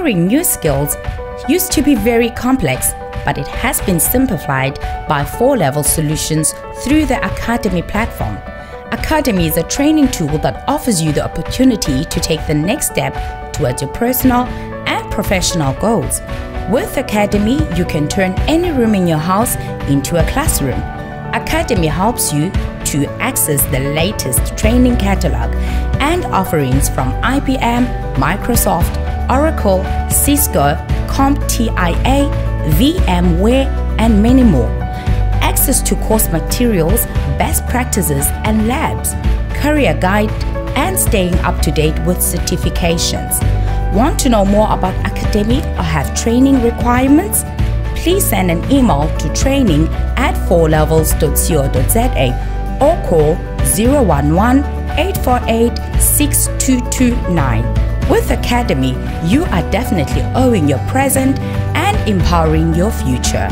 Acquiring new skills used to be very complex, but it has been simplified by 4-level solutions through the Academy platform. Academy is a training tool that offers you the opportunity to take the next step towards your personal and professional goals. With Academy, you can turn any room in your house into a classroom. Academy helps you to access the latest training catalog and offerings from IBM, Microsoft, Oracle, Cisco, CompTIA, VMware, and many more. Access to course materials, best practices and labs, career guide, and staying up to date with certifications. Want to know more about Academy or have training requirements? Please send an email to training@4levels.co.za or call 011-848-6229. With Academy, you are definitely owning your present and empowering your future.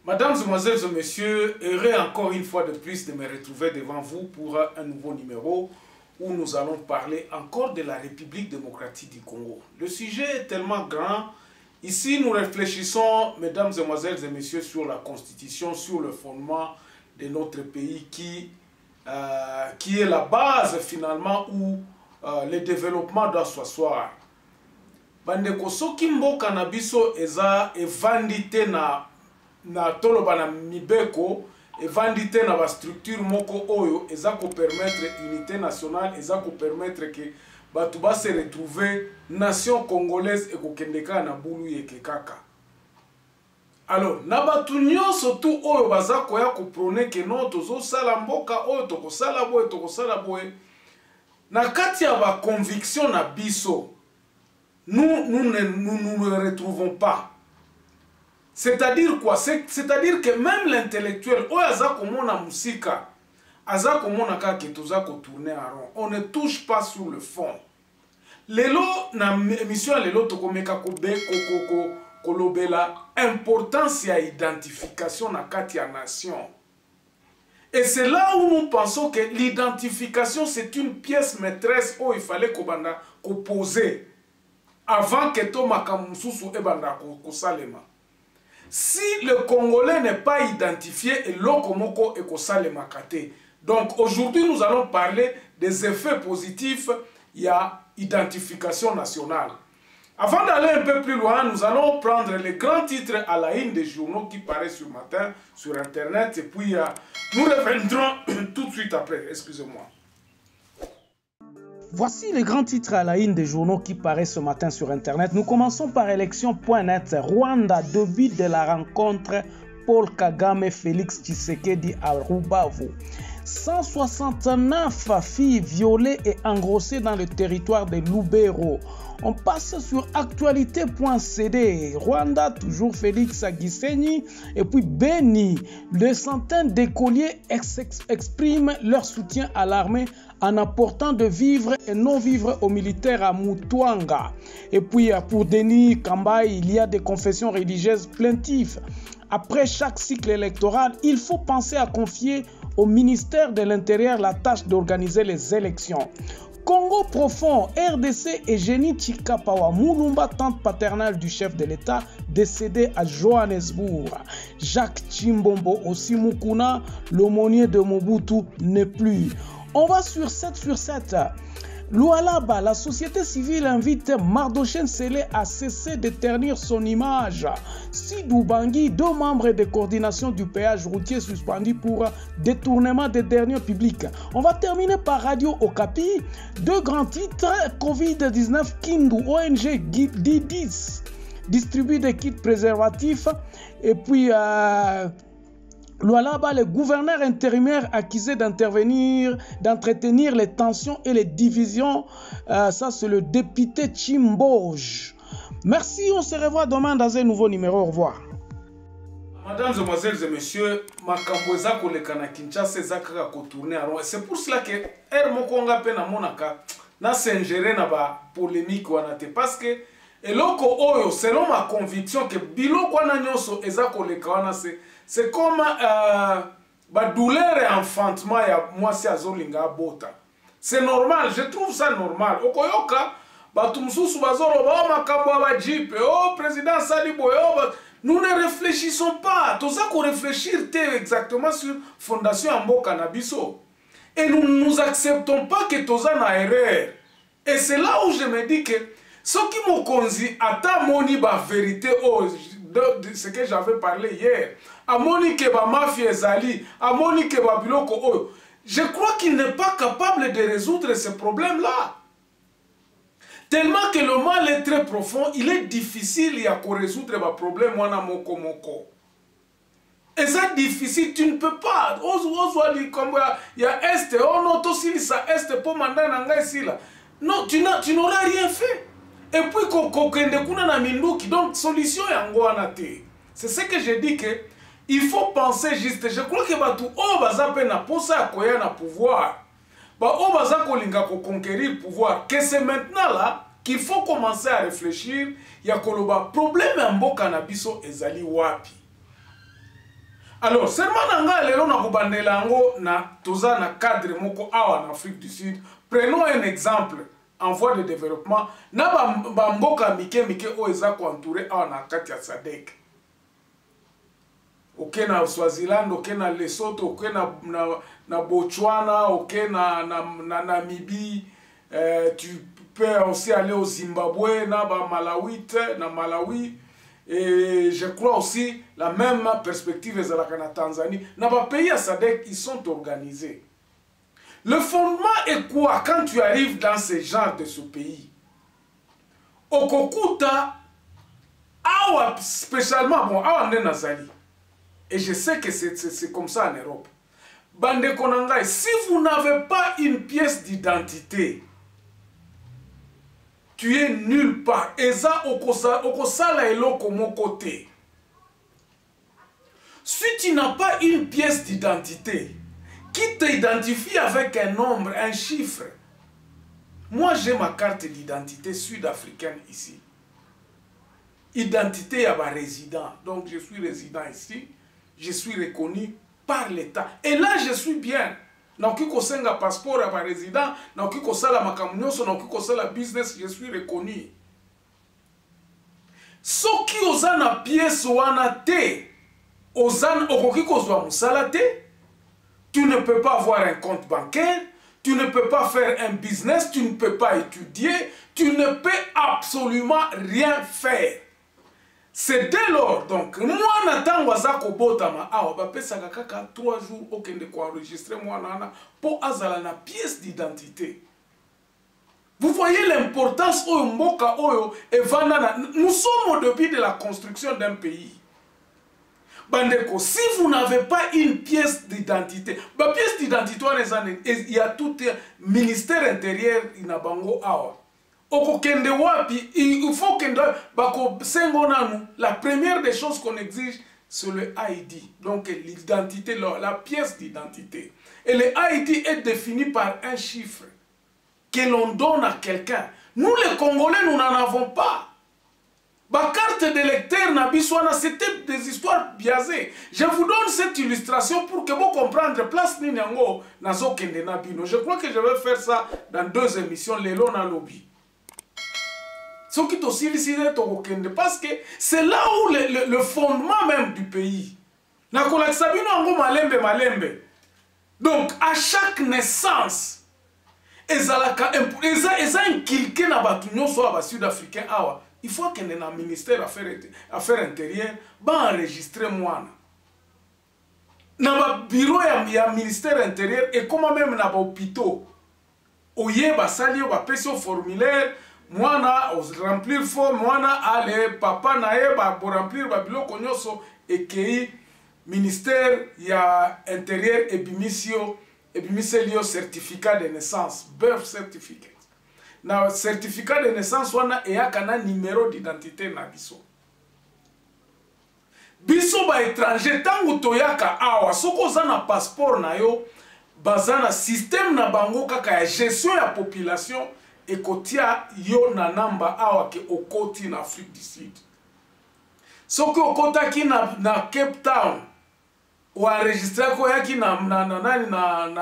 Mesdames, Mesdemoiselles et Messieurs, heureux encore une fois de plus de me retrouver devant vous pour un nouveau numéro où nous allons parler encore de la République démocratique du Congo. Le sujet est tellement grand. Ici, nous réfléchissons, Mesdames, Mesdemoiselles et Messieurs, sur la Constitution, sur le fondement de notre pays qui est la base finalement où le développement doit s'asseoir. Bandeko soki mboka na biso eza evandite na toloba na mibeko evandite na ba structure moko oyo eza ko permettre unité nationale, eza ko permettre que batu ba se retrouver nation congolaise e kokendeka na bulu yeke kaka. Alors na batu nyonso tu oyo baza koya ko prôner que non tozo sala mboka oyo toko sala boye na kati ya ba conviction na biso nous ne retrouvons pas. C'est-à-dire quoi? C'est-à-dire que même l'intellectuel, on ne touche pas sur le fond. Lelo na émission lelo tokomeka kolobela importance ya identification na kati ya nation. Et c'est là où nous pensons que l'identification c'est une pièce maîtresse où il fallait qu'on poser avant que to makamususu ebanda ko salema. Si le Congolais n'est pas identifié, et l'okomoko est kosalema kate. Donc aujourd'hui nous allons parler des effets positifs, il y a identification nationale. Avant d'aller un peu plus loin, nous allons prendre les grands titres à la une des journaux qui paraissent ce matin sur internet et puis nous reviendrons tout de suite après, excusez-moi. Voici les grands titres à la une des journaux qui paraissent ce matin sur Internet. Nous commençons par élection.net. Rwanda, début de la rencontre Paul Kagame, Félix Tshisekedi à Rubavu. 169 filles violées et engrossées dans le territoire de Lubero. On passe sur actualité.cd. Rwanda, toujours Félix Gisenyi. Et puis Beni, des centaines d'écoliers expriment leur soutien à l'armée en apportant de vivres et non-vivres aux militaires à Mutwanga. Et puis pour Denis Kambaï, il y a des confessions religieuses plaintives. Après chaque cycle électoral, il faut penser à confier au ministère de l'Intérieur la tâche d'organiser les élections. Congo profond, RDC et Génie Chikapawa Mulumba, tante paternelle du chef de l'État, décédé à Johannesburg. Jacques Chimbombo Osimukuna, l'aumônier de Mobutu, n'est plus. On va sur 7 sur 7. Lualaba, la société civile invite Mardochée Nsele à cesser de ternir son image. Sidou Bangui, 2 membres de coordination du péage routier suspendus pour détournement des derniers publics. On va terminer par Radio Okapi. 2 grands titres, Covid-19, Kindu, ONG Didis distribue des kits préservatifs. Et puis, Lualaba, le gouverneur intérimaire accusé d'entretenir les tensions et les divisions. Ça, c'est le député Chimboj. Merci, on se revoit demain dans un nouveau numéro. Au revoir. Mesdames, Mesdemoiselles et Messieurs, makambo ezako lekana Kinshasa ezaka ko tourner alors c'est pour cela que Mokonga pe na monaka na s'ingérer na ba polémique wana te parce que eloko oyo selon ma conviction que biloko wana nyonso ezako lekana c'est comme ba douleur et enfantement ya mwasi azolinga bota. C'est normal, je trouve ça normal. Okoyoka batu mususu bazolo ba makambo ba jipe oh président Salibo oh nous ne réfléchissons pas. Tout ça qu'on réfléchir exactement sur Fondation Ambo Cannabiso. Et nous ne nous acceptons pas que tout ça n'a erreur. Et c'est là où je me dis que ce qui m'ont conduit à ta moni ba vérité de ce que j'avais parlé hier. À moni que ba mafia zali, à moni que ba biloko oh. Je crois qu'il n'est pas capable de résoudre ce problème-là. Tellement que le mal est très profond, il est difficile à résoudre le problème. Et ça difficile, tu ne peux pas. Il y a Est, oh non, aussi ça Est pour mandat ici là. Non, tu n'auras rien fait. Et puis, donc, solution est. C'est ce que je dis que il faut penser juste. Je crois que tout oh bazapena pour ça koya na pouvoir. Bah oh bazako linga ko conquérir le pouvoir. Que c'est maintenant là qu'il faut commencer à réfléchir. Il y a koloba problème en bo cannabiso ezali wapi. Alors seulement nanga lelo na kubandela ngo na toza na cadre moko awa en Afrique du Sud. Prenons un exemple en voie de développement. Na ba mboka mike o ezako entouré awa na kati ya SADC. Ok na Swaziland, ok na Lesotho, ok na Botswana, ok na Namibie, tu peux aussi aller au Zimbabwe, na Malawi, et je crois aussi la même perspective est la Tanzanie. Na ba pays à SADC, ils sont organisés. Le fondement est quoi quand tu arrives dans ce genre de ce pays? Okokuta, awa spécialement, bon, awa ne nazali. Et je sais que c'est comme ça en Europe. Bande Konangai, si vous n'avez pas une pièce d'identité, tu es nulle part. Eza okosala eloko mon côté. Si tu n'as pas une pièce d'identité qui t'identifie avec un nombre, un chiffre, moi j'ai ma carte d'identité sud-africaine ici. Identité à ma résident. Donc je suis résident ici. Je suis reconnu par l'État. Et là, je suis bien. Donc, si j'ai un passeport à ma résident, donc si j'ai la macamunyoso, donc si j'ai la business, je suis reconnu. Ce qui ont une pièce ou un thé, tu ne peux pas avoir un compte bancaire, tu ne peux pas faire un business, tu ne peux pas étudier, tu ne peux absolument rien faire. C'est dès lors, donc, moi, n'attends wazako botama, bah, pesa kaka 3 jours, aucun de quoi enregistrer, moi, nana, pour azala na pièce d'identité. Vous voyez l'importance oyo mboka oyo et vanana. Nous sommes au début de la construction d'un pays. Bandeko, si vous n'avez pas une pièce d'identité, bah, pièce d'identité, il y a tout un ministère intérieur, inabango awa. Il faut que la première des choses qu'on exige, c'est le ID. Donc l'identité, la pièce d'identité. Et le ID est défini par un chiffre que l'on donne à quelqu'un. Nous les Congolais, nous n'en avons pas. Ma carte d'électeur, c'était des histoires biaisées. Je vous donne cette illustration pour que vous compreniez place Ninyango Nazo Kende Nabino. Je crois que je vais faire ça dans 2 émissions, les Lona Lobby. Ce qui est aussi décidé parce que c'est là où le fondement même du pays. Donc, à chaque naissance, eza inculqué na batu nyonso ba sud-africain awa. Il faut que na ministère affaires intérieures ba enregistrer mwana. Na ba bureau ya ministère intérieur et comment même na ba hôpitaux. Oye ba sali ba peso formulaire mwana remplir forme mwana ale papa na ye ba remplir ba biloko nyonso ekei ministère ya intérieur ebimisio certificat de naissance birth certificate. Na certificat de naissance wana eyaka na numéro d'identité na biso. Biso ba étranger tango toyaka awa soko za na passeport na yo baza na système na bango kaka ya gestion ya population ekotia yo na namba awa ke okoti na Afrique du Sud. Soko okotaki na Cape Town ou enregistré ko yaki na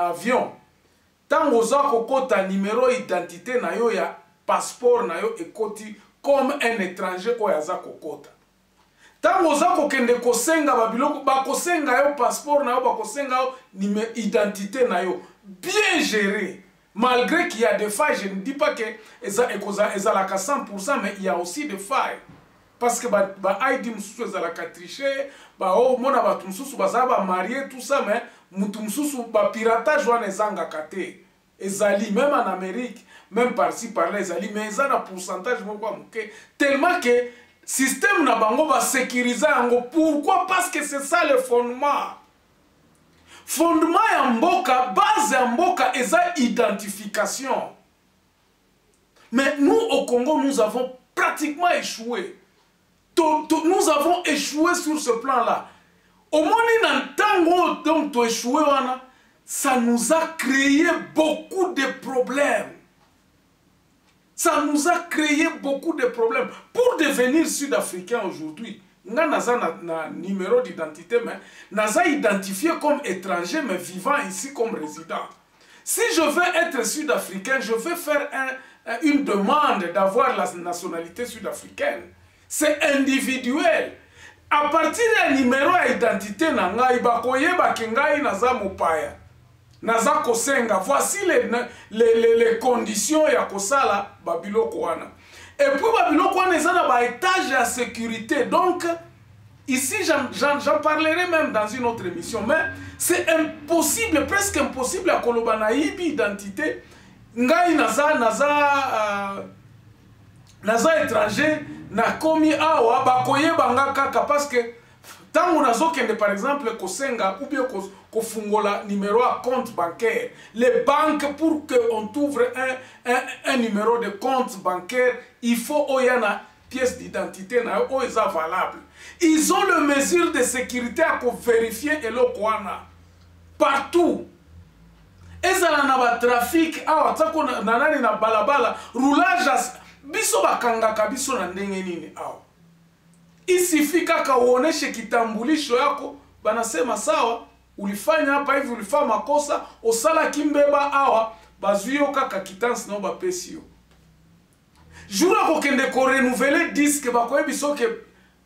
avion. Tango za kokota numéro identité na yo ya passeport na yo ekoti comme un étranger ko yaza kokota. Tango za kokende kosenga babiloko bakosenga yo passeport na yo bakosenga yo numéro identité na yo bien géré. Malgré qu'il y a des failles, je ne dis pas que ça la 100%, mais il y a aussi des failles. Parce que ba ID msusu za la tricher, ba oh mona ba tumsusu ba za ba marier tout ça, mais mutu msusu ba piratage wana ezanga kate. Ezali même en Amérique, même par-ci par-là ezali, mais ça na pourcentage moko muke tellement que système na bango ba sécuriser yango. Pourquoi? Parce que c'est ça le fondement. Fondement ya mboka, base ya mboka eza identification. Mais nous au Congo, nous avons pratiquement échoué. Nous avons échoué sur ce plan-là. Au moment où donc tu échoué, ça nous a créé beaucoup de problèmes. Ça nous a créé beaucoup de problèmes. Pour devenir sud-africain aujourd'hui, nga naza na numéro d'identité, mais naza identifié comme étranger, mais vivant ici comme résident. Si je veux être sud-africain, je vais faire une demande d'avoir la nationalité sud-africaine. C'est individuel. À partir d'un numéro d'identité, nanga ibakoyeba kengai naza mopaya. Naza kosenga. Voici les conditions ya kosala babiloko wana. Et puis babiloko wana ezana ba étage à sécurité. Donc ici j'en parlerai même dans une autre émission, mais c'est impossible, presque impossible à koloba na yibi identité. Ngai naza étranger na komi awa bakoyeba nga kaka parce que tango nazokende par exemple kosenga ou bien kofungola numéro à compte bancaire, les banques pour qu'on t'ouvre un numéro de compte bancaire, il faut oyana pièce d'identité na yo eza valable. Ils ont le mesure de sécurité à vérifier eloko wana partout. Ezala na ba trafic awa tsako na nani na balabala roulage biso bakangaka biso na ndenge nini awa. Isifi kaka uoneshe kitambulisho yako banasema sawa ulifanya hapa hivi ulifanya makosa osala kimbeba awa bazuyo kaka kitansi na bapesio. Jura kokende ko renouveler disque bakoye biso ke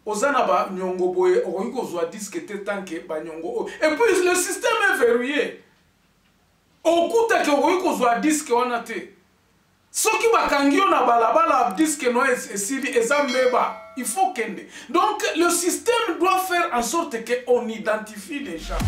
ozana ba nyongo boye okoyiko zwa disque te tanke ba nyongo. Et puis le système est verrouillé. Okuta ke okoyiko zwa disque wana te. Soki bakangio na balabala disque no esili ezambeba. Il faut kende. Donc le système doit faire en sorte qu'on identifie les gens.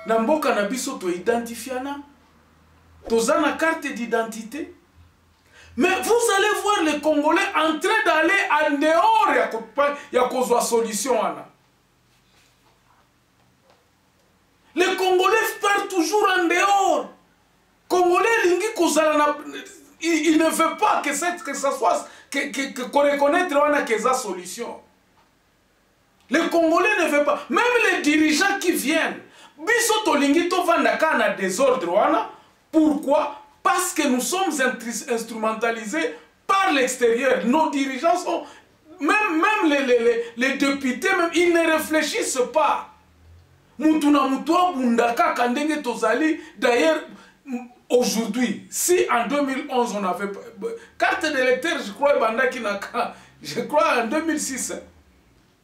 na mboka na biso to identifiana toza na carte d'identité. Mais vous allez voir les Congolais en train d'aller en dehors ya kozwa solution ana. Les Congolais partent toujours en dehors. Congolais lingi kozala na il ne veut pas que ça soit qu'on reconnaisse wana que ça solution. Les Congolais ne veulent pas. Même les dirigeants qui viennent, biso to lingi to vandaka na désordre wana. Pourquoi? Parce que nous sommes instrumentalisés par l'extérieur. Nos dirigeants sont, même les députés, même, ils ne réfléchissent pas. D'ailleurs, aujourd'hui, si en 2011 on avait carte d'électeur, je crois en 2006,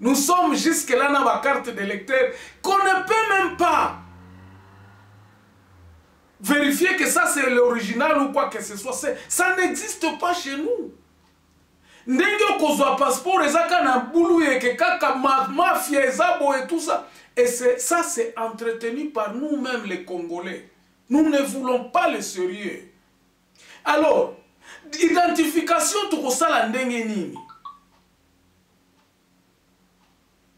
nous sommes jusque-là dans la carte d'électeur qu'on ne peut même pas vérifier que ça c'est l'original ou quoi que ce soit. Ça n'existe pas chez nous. Ndenge kozwa passeport ezaka na boulou et kaka mafia ezabo et tout ça. Et ça c'est entretenu par nous-mêmes les Congolais. Nous ne voulons pas le sérieux. Alors, identification tukosala ndenge nini?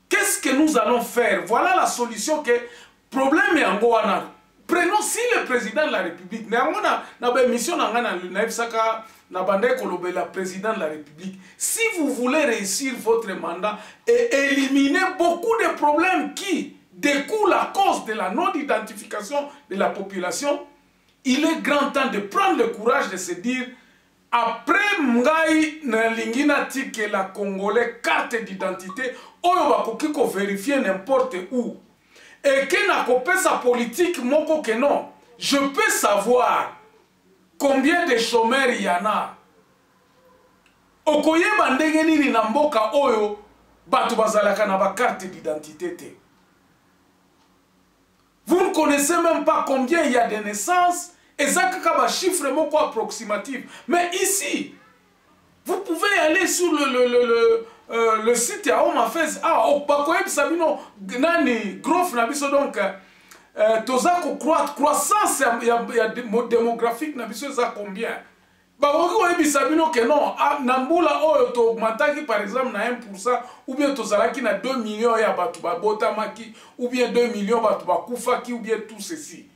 Qu'est-ce que nous allons faire? Voilà la solution que problème yango wana. Prenons si le président de la République, président de la République, si vous voulez réussir votre mandat et éliminer beaucoup de problèmes qui découlent à cause de la non-identification de la population, il est grand temps de prendre le courage de se dire, après Mngai Nalingina Tike la Congolais carte d'identité, oyo bakoki ko vérifier n'importe où. Et que n'a coupé sa politique, moko que non. Je peux savoir combien de chômeurs il y en a. Okoye bandenge nini na mboka oyo batu bazalaka na ba carte d'identité te. Vous ne connaissez même pas combien il y a de naissances et ça kaka chiffre moko approximatif. Mais ici, vous pouvez aller sur le site à Omafez. Ah, au Bakoyeb Sabino, Nani, Grof Nabiso, donc, Tozako croissance démographique Nabiso, ça combien? Bakoyeb Sabino, que non, Namboula, to augmentaki par exemple, na 1%, ou bien Tozalaki na 2 millions ya Batuba Botamaki, ou bien 2 millions Batuba Koufaki, ou bien tout ceci.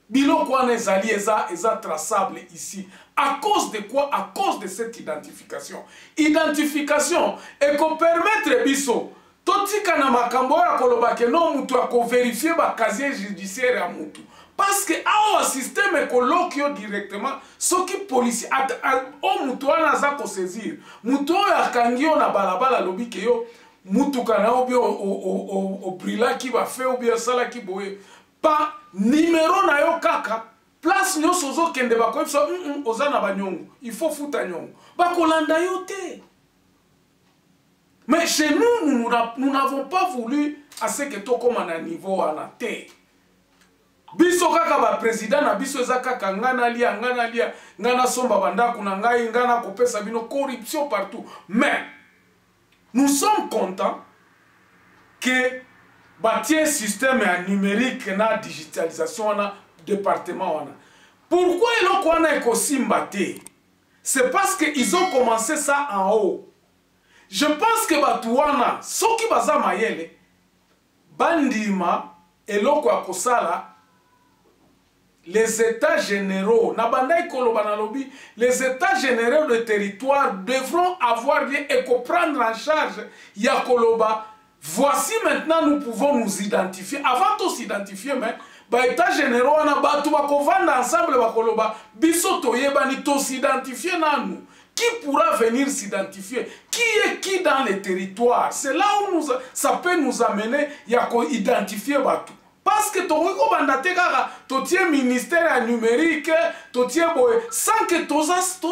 Bilo quoi les alliés est traçable ici. À cause de quoi? À cause de cette identification. Identification et qu'on permettre biso. Totika na makambo ya koloba ke non mutu ako vérifier ba casier judiciaire ya mutu. Parce que a un système écologio directement ce qui policier o mutu ana za ko saisir. Mutu ya kangio na balabala lobi ke yo mutu kana obi o brila ki ba fait ou bien sala ki boye. Pas numéro na yo kaka place nyo sozo kende ba ko so ozana banyongo il faut futa nyongo ba kolanda yo te. Mais chez nous nous n'avons pas voulu à ce que to comme à niveau ana te biso kaka ba président na biso za kaka ngana lia ngana somba banda kuna ngai ngana kopesa bino corruption partout. Mais nous sommes contents que bâtir système numérique na digitalisation na département wana. Pourquoi ils ont koana ekosimbaté? C'est parce qu'ils ont commencé ça en haut. Je pense que batuana soki baza mayele bandima eloko akosala les états généraux na bandai koloba na lobi les états généraux de territoire devront avoir lieu et prendre en charge ya koloba. Voici maintenant nous pouvons nous identifier. Avant de s'identifier, mais ba état généraux on a batu bakovanda ensemble bakoloba biso toyeba ni to s'identifier na nous. Qui pourra venir s'identifier? Qui est qui dans les territoires? C'est là où ça peut nous amener à identifier batu. Parce que to bandate kaka to tie ministère numérique, to tie boy sans que to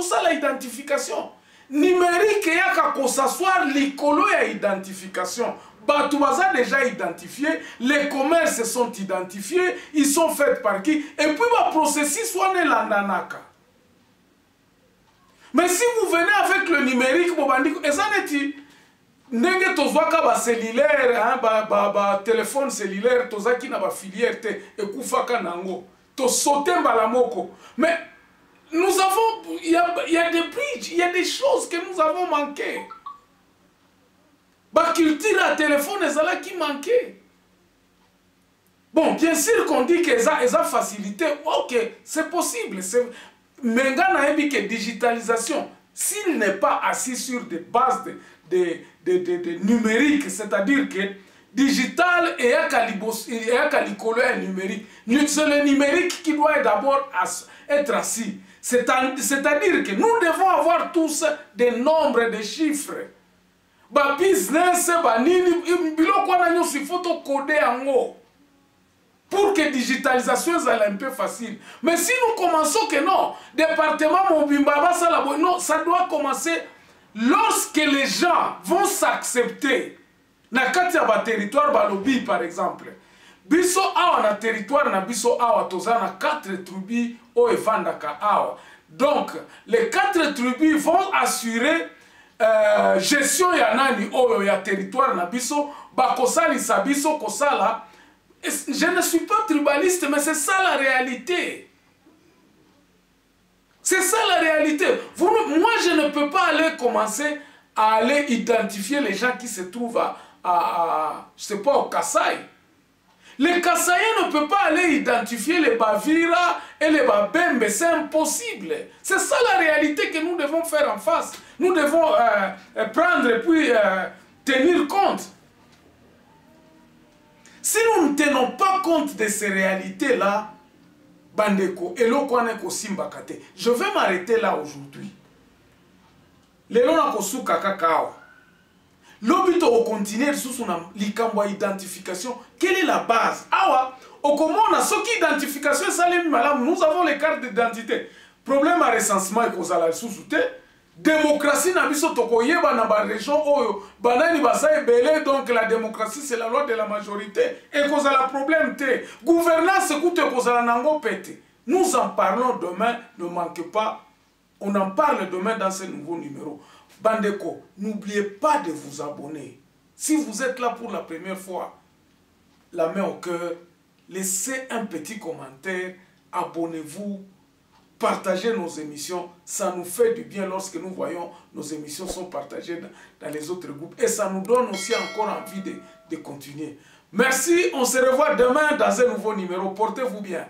ça la identification. Numérique yaka ko s'asseoir likolo ya identification. Batoubaza déjà identifié, les commerces sont identifiés, ils sont faits par qui? Et puis le processus soit né l'andanaka. Mais si vous venez avec le numérique, et ça n'est ndenge tozwaka ba cellulaire hein, ba téléphone cellulaire tozaki na ba filière te ekufaka nango to sauter mbala moko. Mais nous avons il y a des bridges, il y a des choses que nous avons manqué. Ba culture à téléphone ezala qui manquait. Bon, bien sûr qu'on dit que ça facilité, ok, c'est possible. Mais on a dit que digitalisation, s'il n'est pas assis sur des bases de numérique, c'est-à-dire que digital et un numérique, c'est le numérique qui doit d'abord être assis. C'est-à-dire que nous devons avoir tous des nombres, des chiffres. Ba business, ba nini, biloko na nyo si photo codé en haut. Pour que la digitalisation soit un peu facile. Mais si nous commençons que non, département Mobimba, non, ça doit commencer lorsque les gens vont s'accepter. Dans le territoire Balobi, par exemple, biso awa na territoire na biso awa toza na 4 tribus au evandaka awa. Donc, les 4 tribus vont assurer gestion ya nani oyo ya territoire na biso, bakosali sa biso kosala. Je ne suis pas tribaliste, mais c'est ça la réalité. C'est ça la réalité. Moi, je ne peux pas aller commencer à aller identifier les gens qui se trouvent je sais pas, au Kasaï. Les Kasaïens ne peuvent pas aller identifier les Bavira et les Babembe. C'est impossible. C'est ça la réalité que nous devons faire en face. Nous devons prendre et puis tenir compte. Si nous ne tenons pas compte de ces réalités-là, Bandeko, je vais m'arrêter là aujourd'hui. L'obito au continent sous son identification. Quelle est la base? Awa, au comment on a ce qui identification, nous avons les cartes d'identité. Problème à recensement et cause à la sous-souté. Démocratie n'a biso tokoyeba na ba région oyo banani basa ebele, donc la démocratie c'est la loi de la majorité et cause à la problème te gouvernance écoute cause à la nango pété. Nous en parlons demain, ne manquez pas, on en parle demain dans ce nouveau numéro. Bandeko, n'oubliez pas de vous abonner. Si vous êtes là pour la première fois, la main au cœur, laissez un petit commentaire, abonnez-vous. Partagez nos émissions, ça nous fait du bien lorsque nous voyons nos émissions sont partagées dans les autres groupes et ça nous donne aussi encore envie de continuer. Merci, on se revoit demain dans un nouveau numéro. Portez-vous bien.